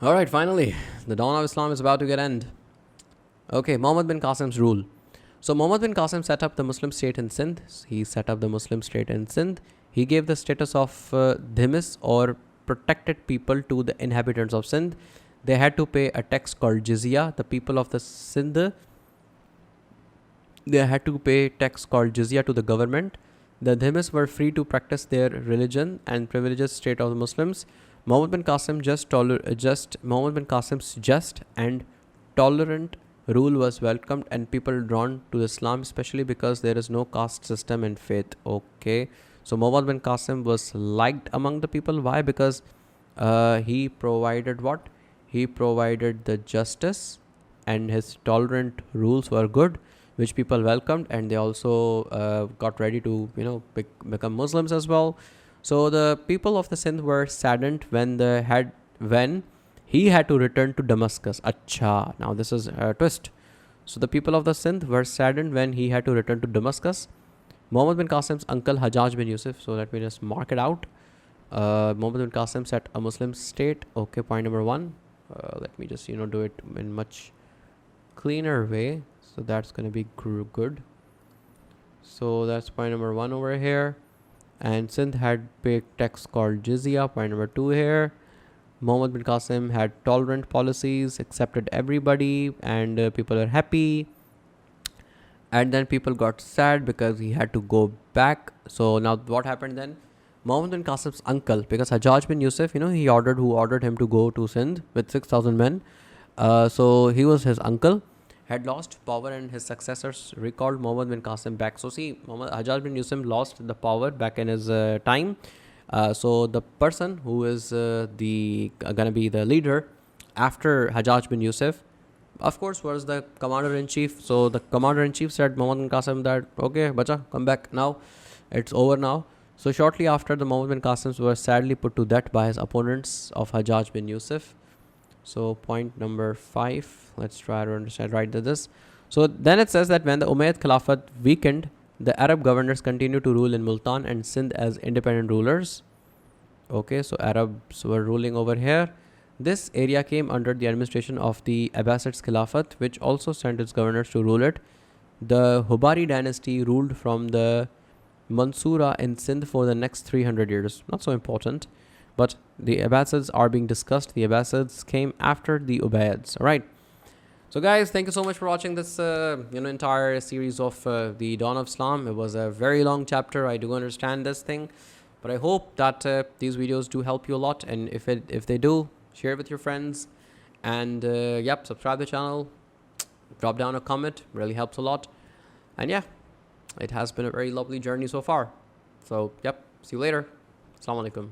Alright, finally, the dawn of Islam is about to get end. Okay, Muhammad bin Qasim's rule. So Muhammad bin Qasim set up the Muslim state in Sindh. He set up the Muslim state in Sindh. He gave the status of dhimis or protected people to the inhabitants of Sindh. They had to pay a tax called jizya. The people of the Sindh, they had to pay tax called jizya to the government. The dhimis were free to practice their religion and privileged state of the Muslims. Muhammad bin Qasim's just and tolerant rule was welcomed and people drawn to Islam, especially because there is no caste system in faith. Okay, so Muhammad bin Qasim was liked among the people. Why? Because he provided what? He provided the justice, and his tolerant rules were good, which people welcomed, and they also got ready to become Muslims as well. So the people of the Sindh were saddened when he had to return to Damascus. Acha, now this is a twist. So the people of the Sindh were saddened when he had to return to Damascus. Muhammad bin Qasim's uncle Hajjaj bin Yusuf. So let me just mark it out. Muhammad bin Qasim set a Muslim state. Okay, point number one. Let me just do it in much cleaner way. So that's gonna be good. So that's point number one over here. And Sindh had paid tax called jizya. Point number two here. Muhammad bin Qasim had tolerant policies, accepted everybody, and people were happy. And then people got sad because he had to go back. So now what happened then? Muhammad bin Qasim's uncle, because Hajjaj bin Yusuf, he ordered him to go to Sindh with 6,000 men. So he was his uncle, had lost power, and his successors recalled Muhammad bin Qasim back. So see, Hajjaj bin Yusuf lost the power back in his time. So the person who is gonna be the leader after Hajjaj bin Yusuf, of course, was the commander-in-chief. So the commander-in-chief said Muhammad bin Qasim that, okay, bacha, come back now. It's over now. So shortly after, the Muhammad bin Qasims were sadly put to death by his opponents of Hajjaj bin Yusuf. So point number 5, let's try to understand right this. So then it says that when the Umayyad Khilafat weakened, the Arab governors continued to rule in Multan and Sindh as independent rulers. Okay, so Arabs were ruling over here. This area came under the administration of the Abbasids Khilafat, which also sent its governors to rule it. The Hubari dynasty ruled from the Mansura in Sindh for the next 300 years. Not so important, but the Abbasids are being discussed. The Abbasids came after the Ubayyads. All right. So guys, thank you so much for watching this entire series of the Dawn of Islam. It was a very long chapter. I do understand this thing, but I hope that these videos do help you a lot. And if they do, share it with your friends. And yep, subscribe to the channel. Drop down a comment. Really helps a lot. And yeah, it has been a very lovely journey so far. So yep, see you later. Assalamu alaikum.